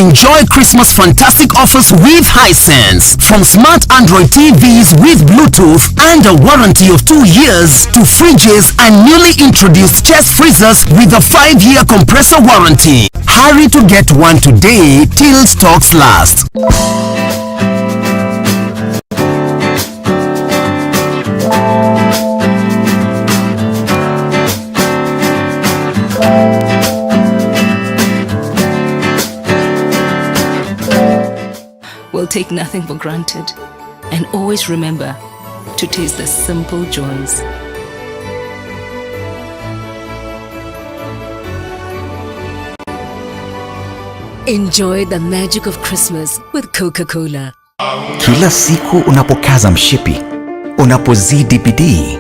Enjoy Christmas fantastic offers with Hisense. From smart Android TVs with Bluetooth and a warranty of 2 years to fridges and newly introduced chest freezers with a 5-year compressor warranty. Hurry to get one today till stocks last. We'll take nothing for granted and always remember to taste the simple joys. Enjoy the magic of Christmas with Coca-Cola. Kila siku unapokaza mshipi, unapozidi bidii,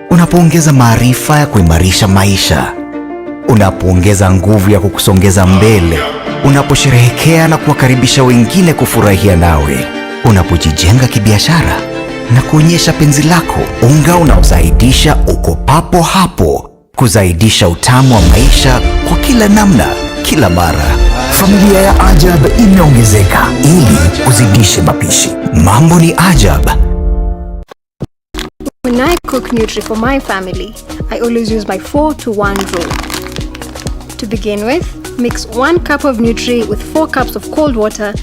unapoongeza maarifa ya kuimarisha maisha, unapoongeza nguvu ya kukusongeza mbele, unaposherehekea na kuwakaribisha wengine kufurahia nawe, unapojijenga kibiashara na kuonyesha penzi lako, unga unaozaidisha uko papo hapo, kuzaidisha utamu wa maisha kwa kila namna, kila mara. Familia ya Ajab imeongezeka ili uzidishe mapishi. Mambo ni Ajab. When I cook Nutri for my family, I always use my 4-to-1 rule. To begin with, mix 1 cup of Nutri with 4 cups of cold water,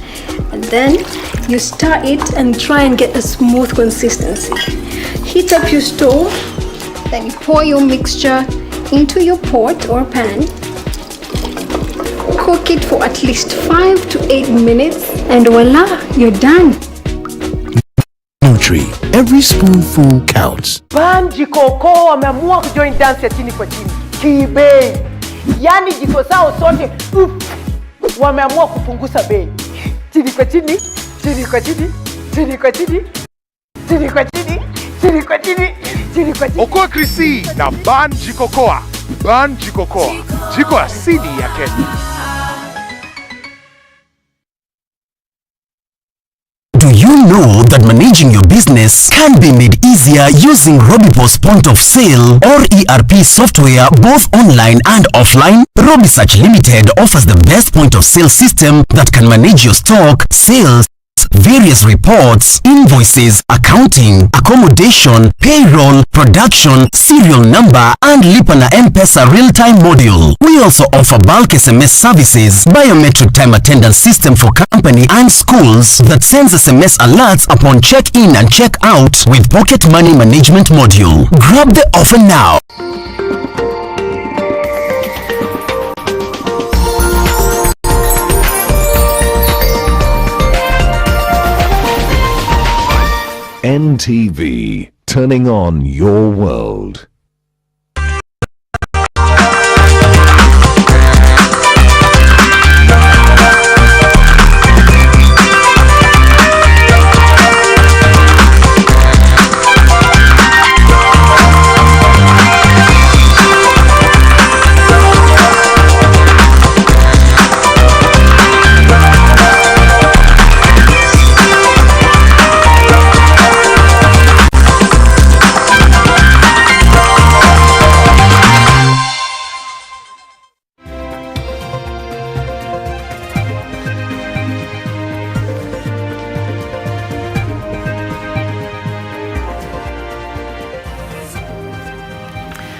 and then you stir it and try and get a smooth consistency. Heat up your stove, then you pour your mixture into your pot or pan. Cook it for at least 5 to 8 minutes, and voila, you're done. Nutri, every spoonful counts. Jikoko wameamua kujoin dance ya chini kwa chini. Kibei. Yani jiko sao sote wameamua kupunguza bei. Chini kwa chini, chini kwa chini, chini kwa chini, chini kwa chini, chini kwa chini, chini kwa chini. Okoa Krisi na Ban Jikokoa. Ban Jikokoa. Jiko asili ya Kenya. Do you know that managing your business can be made easier using Robipo's point of sale or ERP software both online and offline? Robisearch Limited offers the best point of sale system that can manage your stock, sales, various reports, invoices, accounting, accommodation, payroll, production, serial number, and Lipa na M-Pesa real-time module. We also offer bulk SMS services, biometric time attendance system for company and schools that sends SMS alerts upon check-in and check-out with pocket money management module. Grab the offer now. NTV, turning on your world.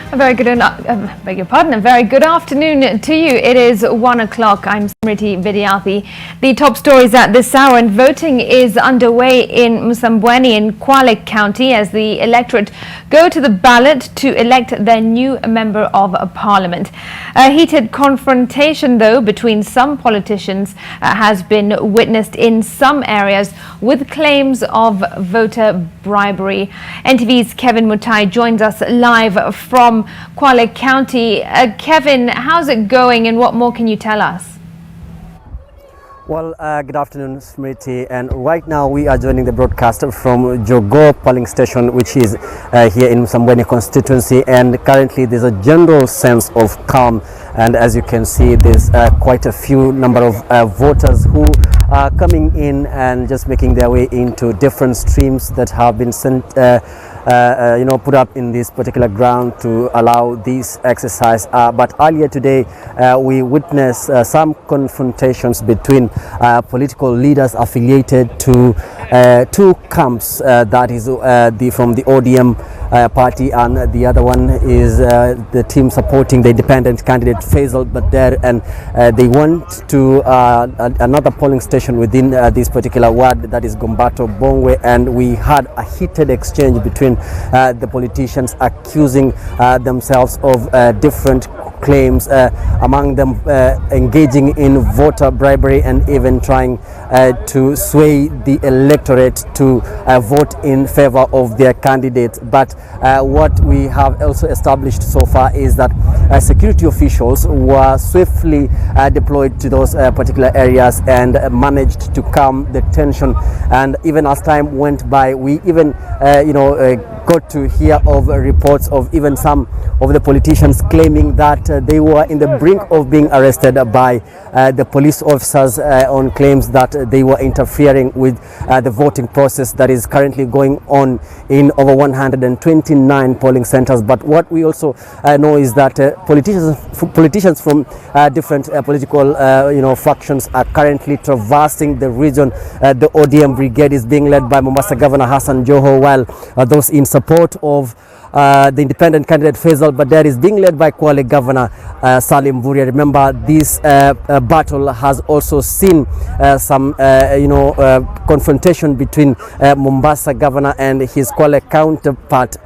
A very good, beg your pardon, a very good afternoon to you. It is 1 o'clock. I'm Smriti Vidyarthi. The top stories at this hour, and voting is underway in Msambweni in Kwale County as the electorate go to the ballot to elect their new member of parliament. A heated confrontation, though, between some politicians has been witnessed in some areas with claims of voter bribery. NTV's Kevin Mutai joins us live from Kwale County. Kevin, how's it going and what more can you tell us? Well, good afternoon, Smriti, and right now we are joining the broadcast from Jogo polling station, which is here in Msambweni constituency, and currently there's a general sense of calm, and as you can see, there's quite a few number of voters who are coming in and just making their way into different streams that have been sent put up in this particular ground to allow this exercise. But earlier today, we witnessed some confrontations between political leaders affiliated to two camps. That is from the ODM party, and the other one is the team supporting the independent candidate Faisal Badr, and they went to another polling station within this particular ward, that is Gombato Bongwe, and we had a heated exchange between the politicians accusing themselves of different claims, among them engaging in voter bribery and even trying to sway the electorate to vote in favor of their candidates. But what we have also established so far is that security officials were swiftly deployed to those particular areas and managed to calm the tension. And even as time went by, we even got to hear of reports of even some of the politicians claiming that they were in the brink of being arrested by the police officers on claims that they were interfering with the voting process that is currently going on in over 129 polling centers. But what we also know is that politicians from different political factions are currently traversing the region. The ODM brigade is being led by Mombasa Governor Hassan Joho, while those in support of the independent candidate Faisal Badr is being led by Kwale Governor Salim Vuria. Remember, this battle has also seen some confrontation between Mombasa Governor and his Kwale counterpart,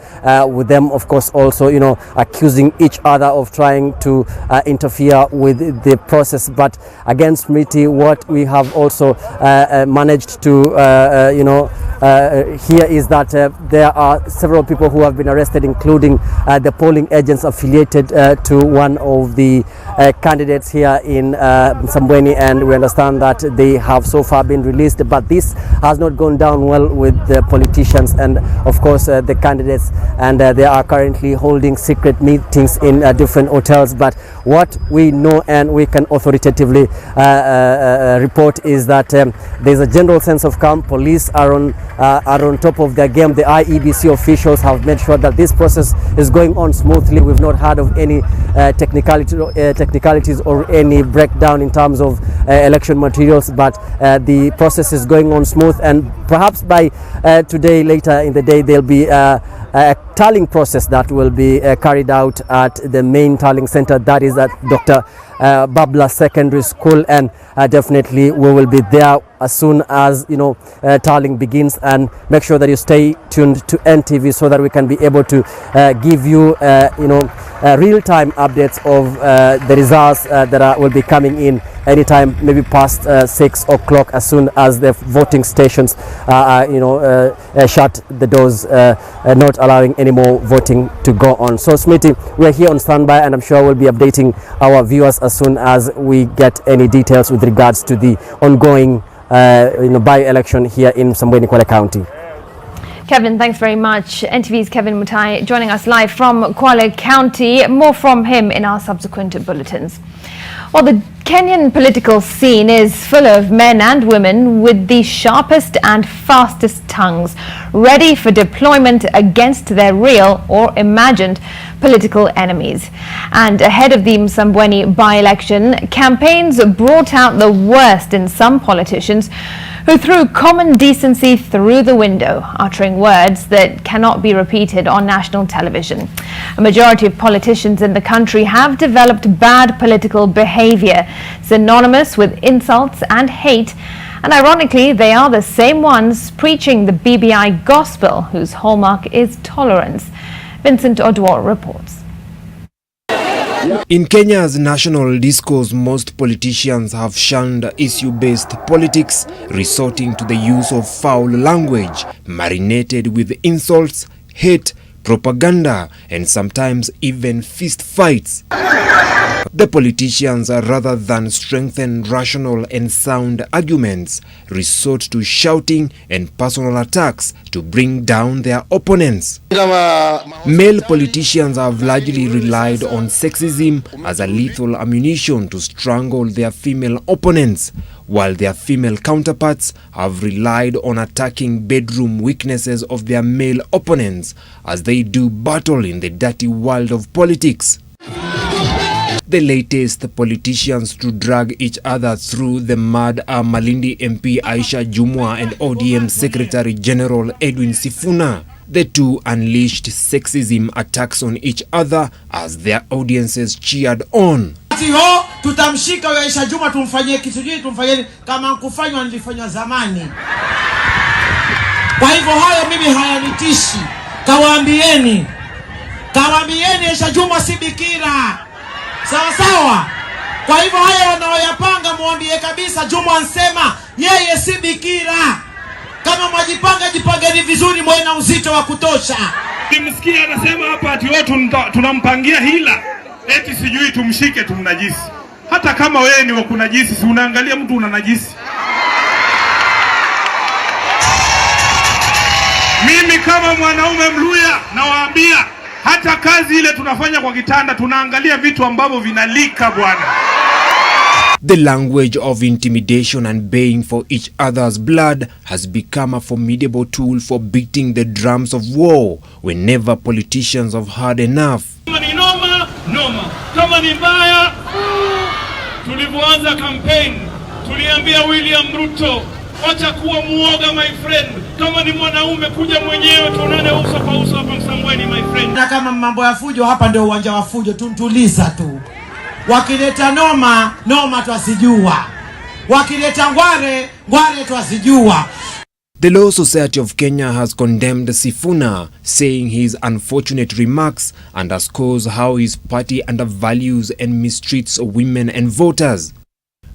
with them of course also accusing each other of trying to interfere with the process. But against Smriti, what we have also managed to hear is that there are several people who have been arrested, including the polling agents affiliated to one of the candidates here in Msambweni, and we understand that they have so far been released. But this has not gone down well with the politicians and of course the candidates, and they are currently holding secret meetings in different hotels. But what we know and we can authoritatively report is that there's a general sense of calm. Police are on top of their game. The IEBC officials have made sure that this process is going on smoothly. We've not heard of any technicalities or any breakdown in terms of election materials, but the process is going on smooth, and perhaps by today, later in the day, there'll be a tallying process that will be carried out at the main tallying center, that is at Dr. Babla Secondary School, and definitely we will be there as soon as tallying begins. And make sure that you stay tuned to NTV so that we can be able to give you real-time updates of the results that will be coming in anytime, maybe past 6 o'clock, as soon as the voting stations shut the doors, not allowing any more voting to go on. So Smriti, we are here on standby, and I'm sure we'll be updating our viewers as soon as we get any details with regards to the ongoing by-election here in Msambweni, Kwale County. Kevin, thanks very much. NTV's Kevin Mutai joining us live from Kwale County. More from him in our subsequent bulletins. Well, the Kenyan political scene is full of men and women with the sharpest and fastest tongues, ready for deployment against their real or imagined political enemies. And ahead of the Msambweni by-election, campaigns brought out the worst in some politicians who threw common decency through the window, uttering words that cannot be repeated on national television. A majority of politicians in the country have developed bad political behavior, synonymous with insults and hate, and ironically, they are the same ones preaching the BBI gospel, whose hallmark is tolerance. Vincent Odwar reports. In Kenya's national discourse, most politicians have shunned issue-based politics, resorting to the use of foul language, marinated with insults, hate, propaganda, and sometimes even fist fights. The politicians, rather than strengthen rational and sound arguments, resort to shouting and personal attacks to bring down their opponents. Male politicians have largely relied on sexism as a lethal ammunition to strangle their female opponents, while their female counterparts have relied on attacking bedroom weaknesses of their male opponents as they do battle in the dirty world of politics. The latest politicians to drag each other through the mud are Malindi MP Aisha Jumwa and ODM Secretary General Edwin Sifuna. The two unleashed sexism attacks on each other as their audiences cheered on. Tutamshika huyo Aisha Jumwa tumfanyie kitu gani, tumfanyie kama kufanywa nilifanywa zamani. Kwa hivyo hayo mimi hayanitishi. Kawaambieni Aisha Jumwa si bikira. Sawa sawa. Kwa hivyo haya wanaoyapanga muambie kabisa Jumwa ansema yeye si bikira. Kama mwajipanga jipangeni vizuri, mwe na uzito wa kutosha. Nimsikia anasema hapa ati wewe tunampangia hila. Eti sijui tumshike tumnajisi. Hata kama wewe ni wa kunajisi, si unaangalia mtu unanajisi. Mimi kama mwanaume Mluya nawaambia hata kazi ile tunafanya kwa kitanda tunaangalia vitu ambavyo vinalika bwana. The language of intimidation and baying for each other's blood has become a formidable tool for beating the drums of war whenever politicians have had enough. Kama ni noma, kama ni mbaya. Tulipoanza campaign, tuliambia William Ruto, wacha kuwa muoga my friend. Kama ni mwanaume kuja mwenyewe tuonane uso kwa uso hapa Msambweni my friend. Na kama mambo ya fujo hapa ndio uwanja wa fujo, tuliza tu. Wakileta noma twasijua. Wakileta ngware twasijua. The Law Society of Kenya has condemned Sifuna, saying his unfortunate remarks underscores how his party undervalues and mistreats women and voters.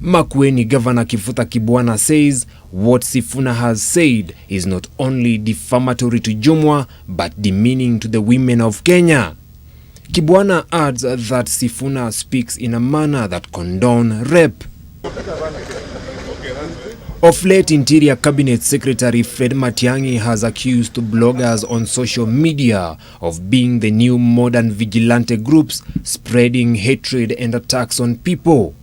Makueni Governor Kifuta Kibwana says what Sifuna has said is not only defamatory to Jumwa but demeaning to the women of Kenya. Kibwana adds that Sifuna speaks in a manner that condones rape. Of late, Interior Cabinet Secretary Fred Matiang'i has accused bloggers on social media of being the new modern vigilante groups spreading hatred and attacks on people.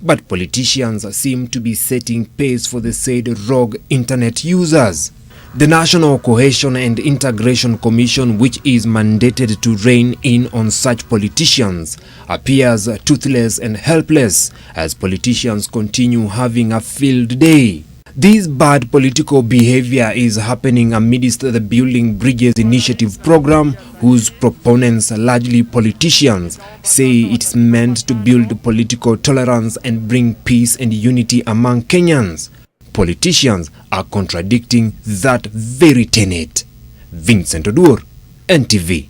But politicians seem to be setting pace for the said rogue internet users. The National Cohesion and Integration Commission, which is mandated to rein in on such politicians, appears toothless and helpless as politicians continue having a field day. This bad political behavior is happening amidst the Building Bridges Initiative program, whose proponents, largely politicians, say it's meant to build political tolerance and bring peace and unity among Kenyans. Politicians are contradicting that very tenet. Vincent Odur, NTV.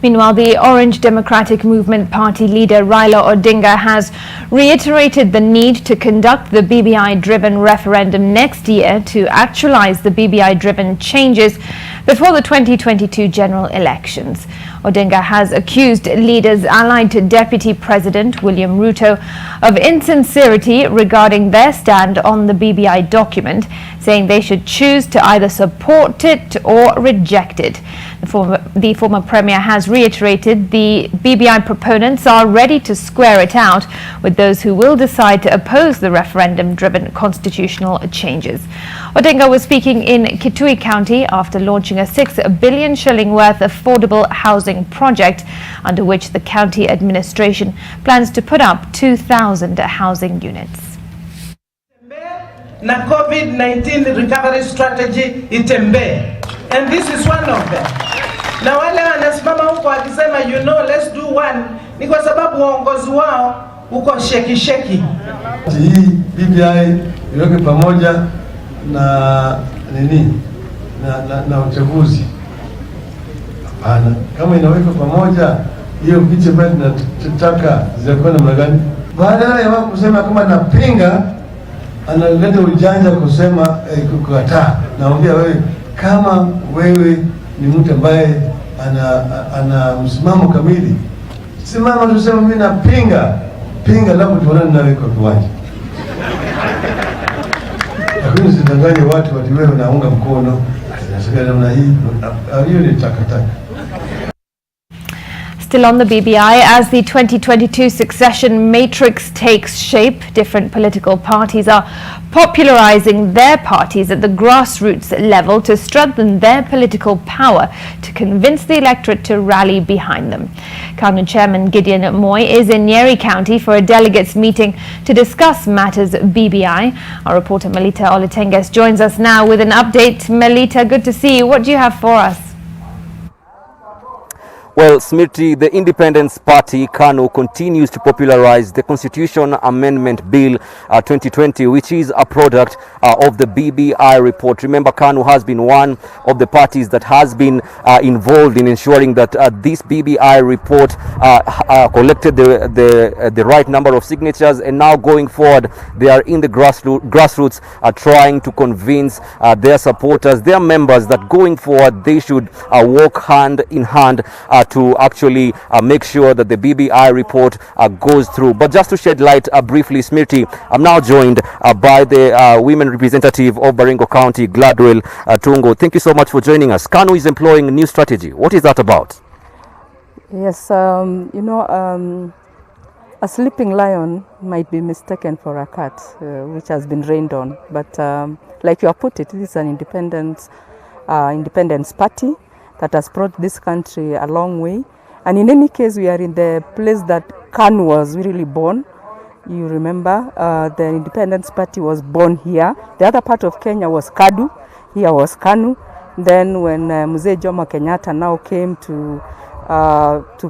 Meanwhile, the Orange Democratic Movement Party leader Raila Odinga has reiterated the need to conduct the BBI-driven referendum next year to actualize the BBI-driven changes before the 2022 general elections. Odinga has accused leaders allied to Deputy President William Ruto of insincerity regarding their stand on the BBI document, saying they should choose to either support it or reject it. The former Premier has reiterated the BBI proponents are ready to square it out with those who will decide to oppose the referendum-driven constitutional changes. Odinga was speaking in Kitui County after launching a 6 billion shilling worth affordable housing project under which the county administration plans to put up 2,000 housing units. Na COVID-19 recovery strategy itembe, and this is one of them. Na wale wanasimama huko wakisema let's do one, ni kwa sababu uongozi wao uko sheki. Hii BBI iweke pamoja na na uchaguzi. Hapana, kama inaweka pamoja hiyo kitu bado tunataka zitakuwa namna gani? Baada ya wao kusema kama napinga, analeta ujanja kusema kukataa. Naambia wewe, kama wewe ni mtu ambaye ana msimamo kamili, simama tuseme mimi napinga, labda tuonane nawe kwa kiwanja. Lakini usidanganye watu wewe unaunga mkono, asinasema namna hii, hiyo ni takataka. Still on the BBI, as the 2022 succession matrix takes shape, different political parties are popularizing their parties at the grassroots level to strengthen their political power to convince the electorate to rally behind them. KANU Chairman Gideon Moy is in Nyeri County for a delegates meeting to discuss matters BBI. Our reporter Melita Oletenges joins us now with an update. Melita, good to see you. What do you have for us? Well, Smriti, the Independence Party, KANU, continues to popularize the Constitution Amendment Bill 2020, which is a product of the BBI report. Remember, KANU has been one of the parties that has been involved in ensuring that this BBI report collected the right number of signatures, and now going forward, they are in the grassroots trying to convince their supporters, their members, that going forward they should work hand in hand to actually make sure that the BBI report goes through. But just to shed light briefly, Smriti, I'm now joined by the women representative of Baringo County, Gladwell Tungo. Thank you so much for joining us. KANU is employing a new strategy. What is that about? Yes, a sleeping lion might be mistaken for a cat, which has been rained on. But like you have put it, this is an independence party that has brought this country a long way. And in any case, we are in the place that KANU was really born. You remember, the Independence Party was born here. The other part of Kenya was KADU, here was KANU. Then when Mzee Jomo Kenyatta now came to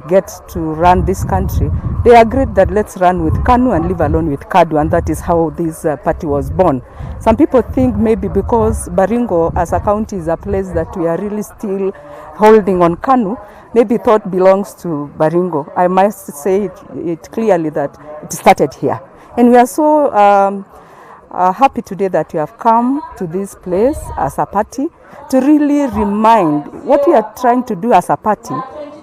get to run this country, they agreed that let's run with KANU and leave alone with KADU, and that is how this party was born. Some people think maybe because Baringo as a county is a place that we are really still holding on KANU, maybe thought belongs to Baringo. I must say it clearly that it started here. And we are so happy today that we have come to this place as a party to really remind what we are trying to do as a party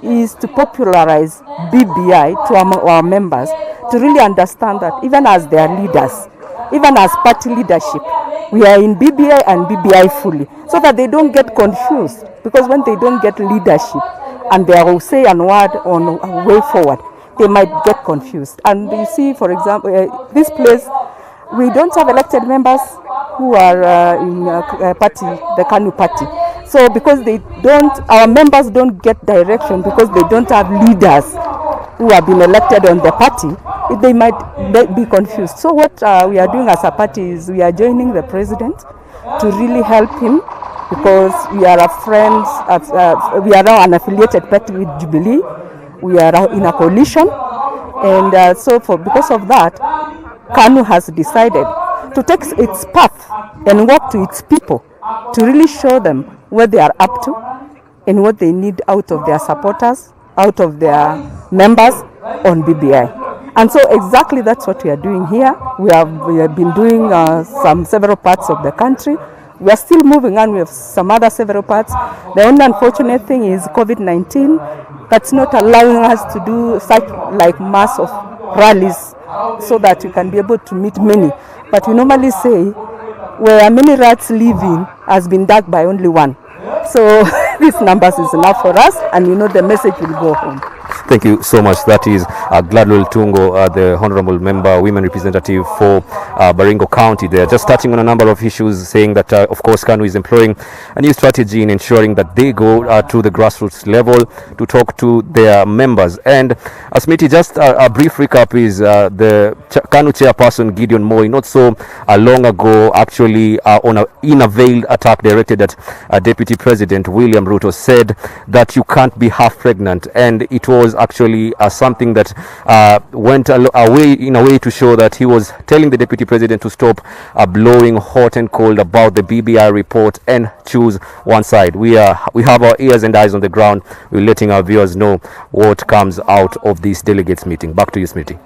is to popularize BBI to our members, to really understand that even as their leaders, even as party leadership, we are in BBI and BBI fully, so that they don't get confused. Because when they don't get leadership and they will say a word on a way forward, they might get confused. And you see, for example, this place, we don't have elected members who are in the KANU party. So because our members don't get direction because they don't have leaders who have been elected on the party, they might be confused. So what we are doing as a party is we are joining the president to really help him, because we are friends, we are now an affiliated party with Jubilee. We are in a coalition, and because of that, KANU has decided to take its path and walk to its people to really show them what they are up to and what they need out of their supporters, out of their members on BBI. And so exactly that's what we are doing here. We have been doing several parts of the country. We are still moving on. We have some other several parts. The only unfortunate thing is COVID-19 that's not allowing us to do such like mass of rallies so that we can be able to meet many. But we normally say where many rats live in has been dug by only one. So these numbers is enough for us, and the message will go home. Thank you so much. That is Gladwell Tungo, the Honorable Member, Women Representative for Baringo County. They are just touching on a number of issues, saying that, of course, KANU is employing a new strategy in ensuring that they go to the grassroots level to talk to their members. And Smriti, just a brief recap is the KANU chairperson, Gideon Moy, not so long ago, actually in a veiled attack directed at Deputy President William Ruto, said that you can't be half pregnant. And it was actually something that went away in a way to show that he was telling the Deputy President to stop blowing hot and cold about the BBI report and choose one side. We have our ears and eyes on the ground. We're letting our viewers know what comes out of this delegates meeting. Back to you, Smriti.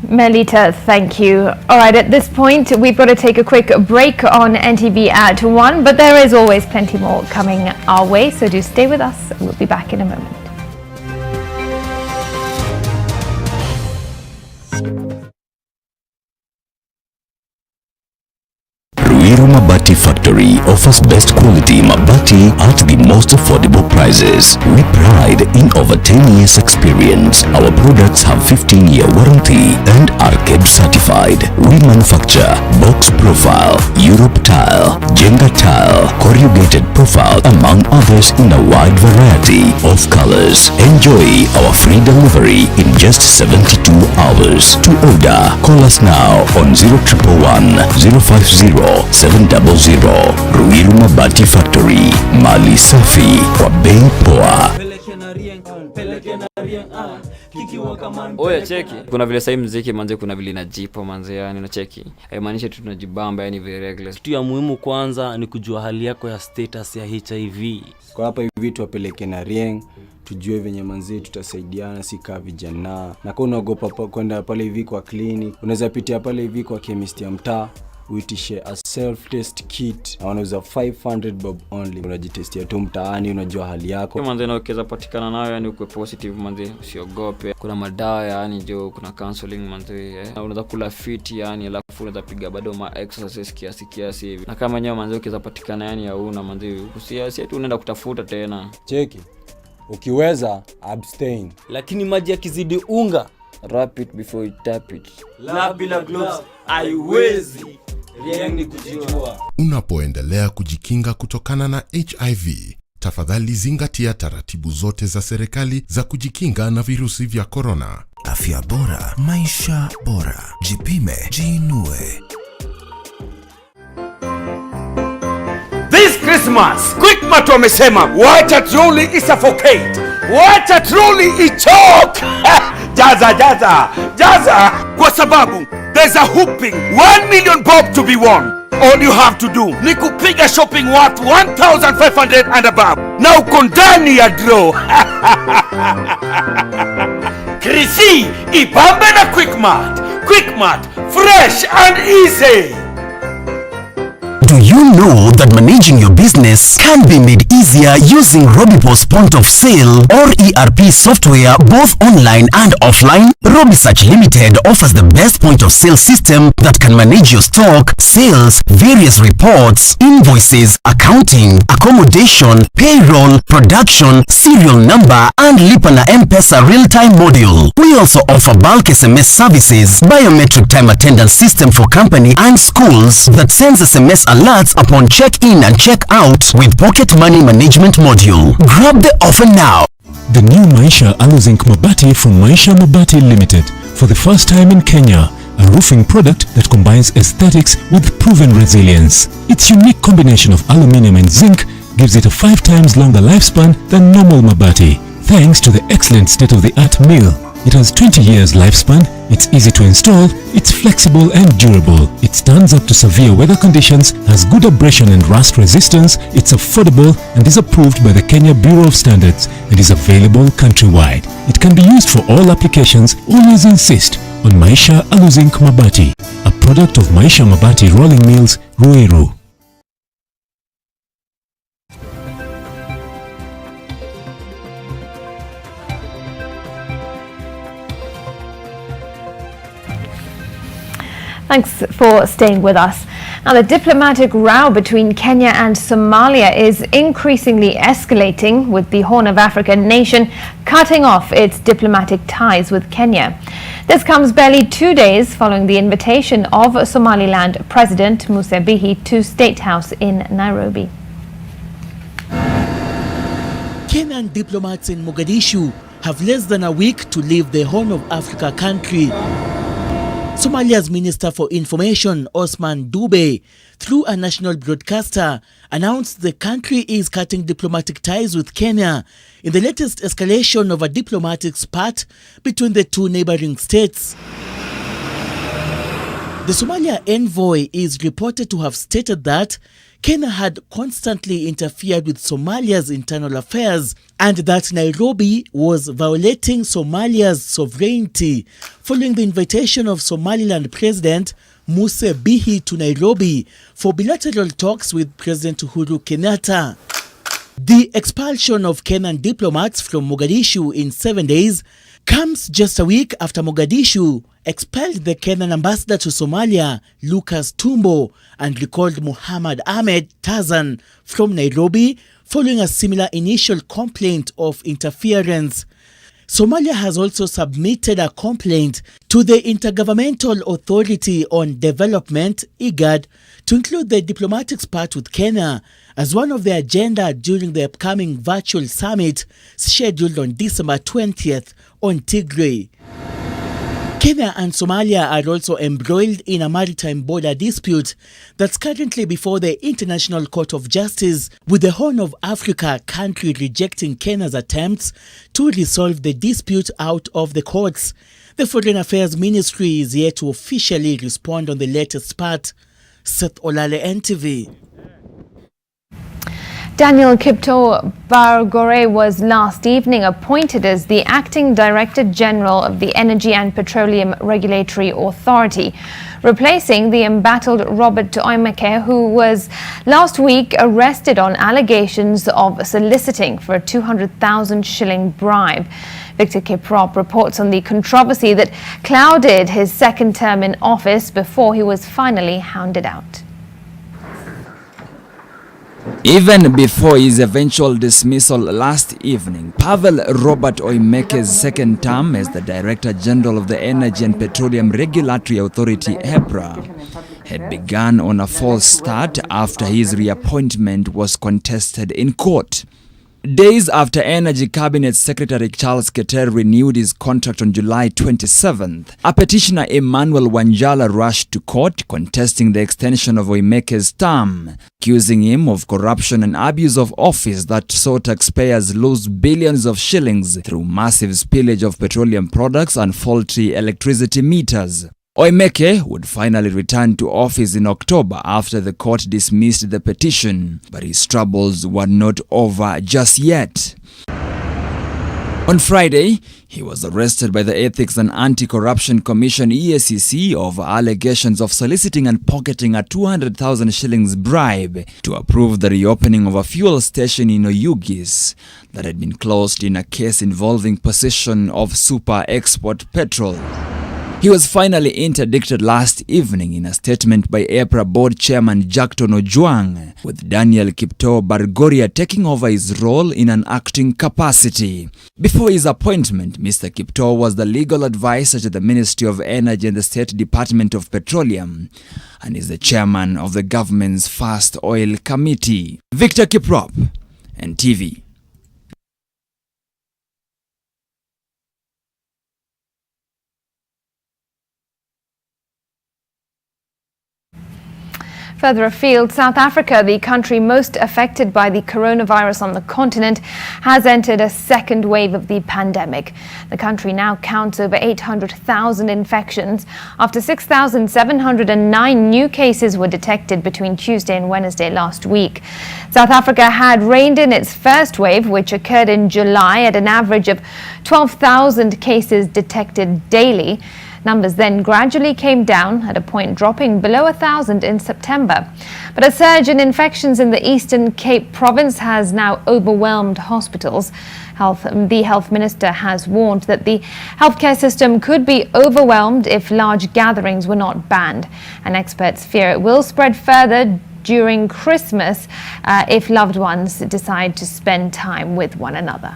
Melita, thank you. All right, at this point, we've got to take a quick break on NTV at 1, but there is always plenty more coming our way, so do stay with us. We'll be back in a moment. Ruiru Mabati Factory offers best quality mabati at the most affordable prices. We pride in over 10 years experience. Our products have 15-year warranty and are KEBS certified. We manufacture box profile, Europe tile, Jenga tile, corrugated profile, among others in a wide variety of colors. Enjoy our free delivery in just 72 hours. To order, call us now on 0111 050 700. Ruiru Mabati Factory, mali safi kwa bei poa. Oya cheki, kuna vile sasa muziki manze, kuna vile inajipa manze, yani na cheki haimaanishi tu tunajibamba, yani very regular. Kitu ya muhimu kwanza ni kujua hali yako ya status ya HIV. Kwa hapa hivi tuwapeleke na Rieng, tujue venye manze tutasaidiana, si kama vijana. Na kwa unaogopa kwenda pale hivi kwa clinic, unaweza pitia pale hivi kwa chemist ya mtaa, uitishe a self test kit na wanauza 500 bob only. Unajitestia tu mtaani, unajua hali yako. Manze na ukiweza patikana nayo, yani uko positive manze, usiogope. Kuna madawa yani jo, kuna counseling manze, unaweza kula fit yani, alafu unaweza piga bado ma exercise kiasi hivi. Na kama nyewe manze ukiweza patikana yani hauna manze, usiasi tu unaenda kutafuta tena. Cheki, ukiweza abstain, lakini maji yakizidi unga, wrap it before you tap it. La bila gloves haiwezi. Rieng ni kujijua. Unapoendelea kujikinga kutokana na HIV, tafadhali zingatia taratibu zote za serikali za kujikinga na virusi vya corona. Afya bora, maisha bora. Jipime, jiinue. This Christmas, Quickmart wamesema wacha trolley isuffocate, wacha trolley ichoke. Jaza kwa sababu there's a whooping 1 million bob to be won. All you have to do ni kupiga shopping worth 1,500 and above. Na uko ndani ya draw. Krisi ipambe na Quickmart. Quickmart, fresh and easy. Do you know that managing your business can be made easier using Robipo's point of sale or ERP software both online and offline? Robisearch Limited offers the best point of sale system that can manage your stock, sales, various reports, invoices, accounting, accommodation, payroll, production, serial number, and Lipa na M-Pesa real-time module. We also offer bulk SMS services, biometric time attendance system for company and schools that sends SMS alerts upon check-in and check-out with pocket money management module. Grab the offer now. The new Maisha Aluzinc Mabati from Maisha Mabati Limited. For the first time in Kenya, a roofing product that combines aesthetics with proven resilience. Its unique combination of aluminium and zinc gives it a 5 times longer lifespan than normal Mabati, thanks to the excellent state-of-the-art mill. It has 20 years lifespan, it's easy to install, it's flexible and durable, it stands up to severe weather conditions, has good abrasion and rust resistance, it's affordable and is approved by the Kenya Bureau of Standards and is available countrywide. It can be used for all applications. Always insist on Maisha Aluzinc Mabati, a product of Maisha Mabati Rolling Mills, Ruiru. Thanks for staying with us. Now, the diplomatic row between Kenya and Somalia is increasingly escalating, with the Horn of Africa nation cutting off its diplomatic ties with Kenya. This comes barely 2 days following the invitation of Somaliland President Msambweni to State House in Nairobi. Kenyan diplomats in Mogadishu have less than a week to leave the Horn of Africa country. Somalia's Minister for Information, Osman Dube, through a national broadcaster, announced the country is cutting diplomatic ties with Kenya in the latest escalation of a diplomatic spat between the two neighboring states. The Somalia envoy is reported to have stated that Kenya had constantly interfered with Somalia's internal affairs and that Nairobi was violating Somalia's sovereignty following the invitation of Somaliland President Msambweni to Nairobi for bilateral talks with President Uhuru Kenyatta. The expulsion of Kenyan diplomats from Mogadishu in 7 days comes just a week after Mogadishu expelled the Kenyan ambassador to Somalia, Lucas Tumbo, and recalled Muhammad Ahmed Tazan from Nairobi following a similar initial complaint of interference. Somalia has also submitted a complaint to the Intergovernmental Authority on Development, IGAD, to include the diplomatics part with Kenya as one of the agenda during the upcoming virtual summit scheduled on December 20th on Tigray. Kenya and Somalia are also embroiled in a maritime border dispute that's currently before the International Court of Justice, with the Horn of Africa country rejecting Kenya's attempts to resolve the dispute out of the courts. The Foreign Affairs Ministry is yet to officially respond on the latest part. Seth Olale, NTV. Daniel Kipto Bargore was last evening appointed as the Acting Director General of the Energy and Petroleum Regulatory Authority, replacing the embattled Robert Oimeke, who was last week arrested on allegations of soliciting for a 200,000 shilling bribe. Victor Kiprop reports on the controversy that clouded his second term in office before he was finally hounded out. Even before his eventual dismissal last evening, Pavel Robert Oimeke's second term as the Director General of the Energy and Petroleum Regulatory Authority, EPRA, had begun on a false start after his reappointment was contested in court. Days after Energy Cabinet Secretary Charles Keter renewed his contract on July 27th, a petitioner Emmanuel Wanjala rushed to court contesting the extension of Oimeke's term, accusing him of corruption and abuse of office that saw taxpayers lose billions of shillings through massive spillage of petroleum products and faulty electricity meters. Oimeke would finally return to office in October after the court dismissed the petition, but his troubles were not over just yet. On Friday, he was arrested by the Ethics and Anti-Corruption Commission (EACC) over allegations of soliciting and pocketing a 200,000 shillings bribe to approve the reopening of a fuel station in Oyugis that had been closed in a case involving possession of super export petrol. He was finally interdicted last evening in a statement by EPRA Board Chairman Jackton Ojwang, with Daniel Kipto Bargoria taking over his role in an acting capacity. Before his appointment, Mr. Kipto was the legal advisor to the Ministry of Energy and the State Department of Petroleum, and is the chairman of the government's Fast Oil Committee. Victor Kiprop, NTV. Further afield, South Africa, the country most affected by the coronavirus on the continent, has entered a second wave of the pandemic. The country now counts over 800,000 infections after 6,709 new cases were detected between Tuesday and Wednesday last week. South Africa had reined in its first wave, which occurred in July at an average of 12,000 cases detected daily. Numbers then gradually came down, at a point dropping below 1,000 in September. But a surge in infections in the Eastern Cape province has now overwhelmed hospitals. The health minister has warned that the healthcare system could be overwhelmed if large gatherings were not banned. And experts fear it will spread further during Christmas if loved ones decide to spend time with one another.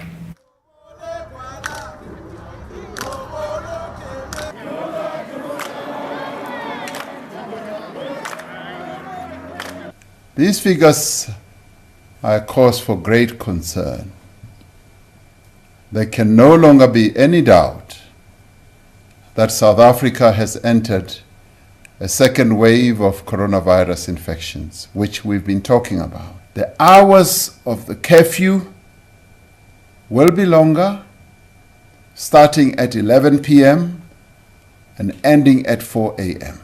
These figures are a cause for great concern. There can no longer be any doubt that South Africa has entered a second wave of coronavirus infections, which we've been talking about. The hours of the curfew will be longer, starting at 11 p.m. and ending at 4 a.m.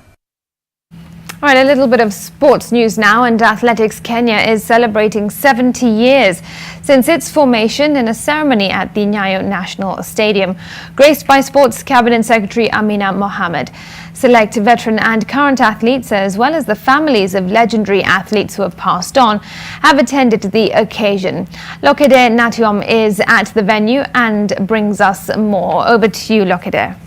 All right, a little bit of sports news now, and Athletics Kenya is celebrating 70 years since its formation in a ceremony at the Nyayo National Stadium, graced by Sports Cabinet Secretary Amina Mohammed. Select veteran and current athletes, as well as the families of legendary athletes who have passed on, have attended the occasion. Lokede Natiom is at the venue and brings us more. Over to you, Lokede.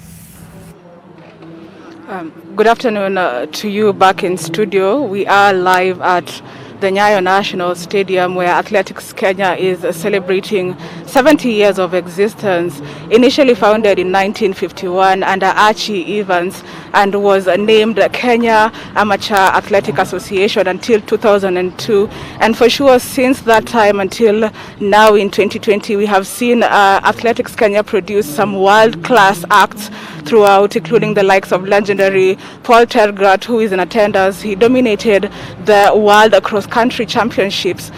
Good afternoon to you back in studio. We are live at the Nyayo National Stadium, where Athletics Kenya is celebrating 70 years of existence. Initially founded in 1951 under Archie Evans, and was named Kenya Amateur Athletic Association until 2002. And for sure, since that time until now in 2020, we have seen Athletics Kenya produce some world-class acts throughout, including the likes of legendary Paul Tergrat, who is in attendance. He dominated the world cross-country championships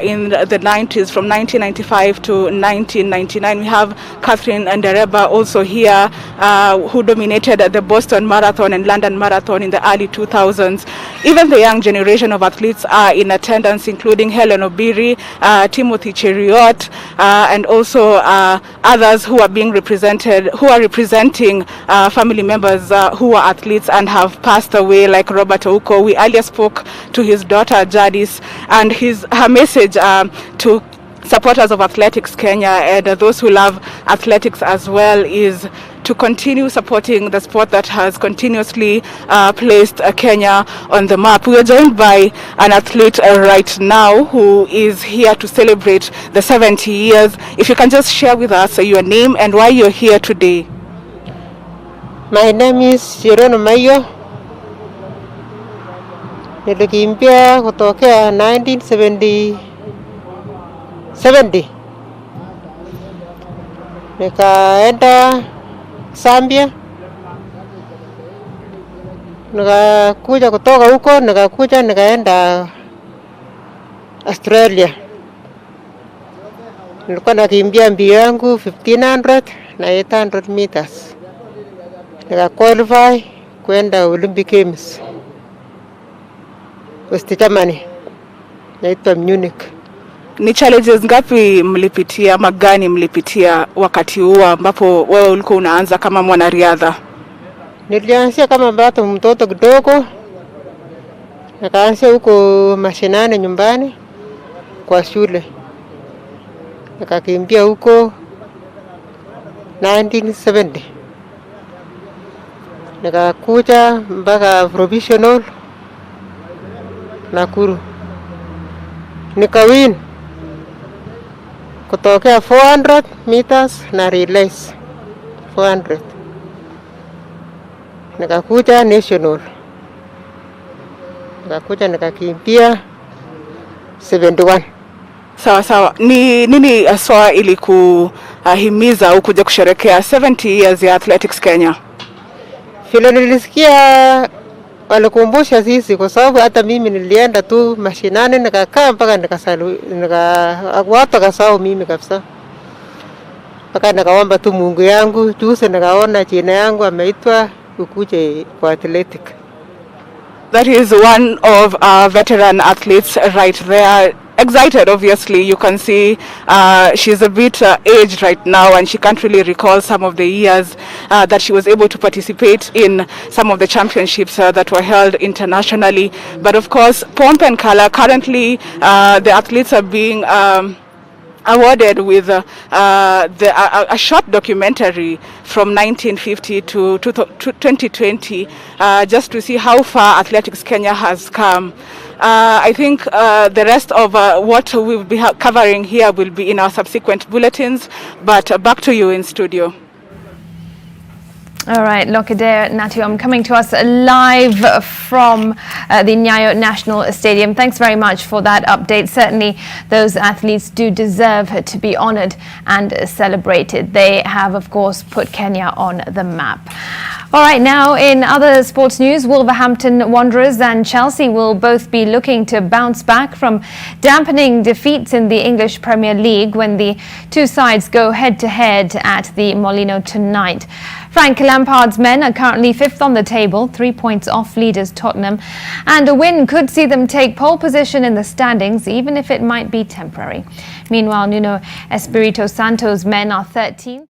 in the 90s, from 1995 to 1999. We have Catherine Ndereba also here, who dominated the Boston Marathon and London Marathon in the early 2000s. Even the young generation of athletes are in attendance, including Helen Obiri, Timothy Cheriot, and also others who are being represented, who are representing family members who are athletes and have passed away, like Robert Ouko. We earlier spoke to his daughter Jadis, and her message to supporters of Athletics Kenya and those who love athletics as well is to continue supporting the sport that has continuously placed Kenya on the map. We are joined by an athlete right now who is here to celebrate the 70 years. If you can just share with us your name and why you're here today. My name is Shiron Mayo. Nilikimbia kutokea 1970. Nikaenda Zambia. Nikakuja kutoka huko, nikaenda Australia. Nilikuwa nakimbia mbio yangu 1500 na 800 meters. Nika qualify kwenda Olympic Games West Germany, naitwa Munich. Ni challenges ngapi mlipitia, magani mlipitia wakati huo ambapo wewe ulikuwa unaanza kama mwanariadha? Nilianzia kama mtoto kidogo, nikaanzia huko mashinani nyumbani kwa shule. Nikakimbia huko 1970. Nikakuja mpaka provisional Nakuru. Nikawin kutokea 400 meters na relays 400. Nikakuja national. Nikakimbia 71. Sawa sawa. Ni nini aswa ili kuhimiza au kuja kusherehekea 70 years ya Athletics Kenya? Vile nilisikia walikumbusha sisi, kwa sababu hata mimi nilienda tu mashinani nikakaa mpaka watu wakasahau mimi kabisa. Mpaka nikaomba tu Mungu yangu, juzi nikaona jina yangu ameitwa ukuje kwa athletic. That is one of our veteran athletes right there. Excited, obviously. You can see she's a bit aged right now, and she can't really recall some of the years that she was able to participate in some of the championships that were held internationally. But of course, pomp and color. Currently, the athletes are being awarded with a short documentary from 1950 to 2020, just to see how far Athletics Kenya has come. I think the rest of what we'll be covering here will be in our subsequent bulletins, but back to you in studio. All right, Lokede Natiom coming to us live from the Nyayo National Stadium. Thanks very much for that update. Certainly, those athletes do deserve to be honoured and celebrated. They have, of course, put Kenya on the map. All right, now in other sports news, Wolverhampton Wanderers and Chelsea will both be looking to bounce back from dampening defeats in the English Premier League when the two sides go head-to-head at the Molino tonight. Frank Lampard's men are currently 5th on the table, 3 points off leaders Tottenham, and a win could see them take pole position in the standings, even if it might be temporary. Meanwhile, Nuno Espirito Santo's men are 13th.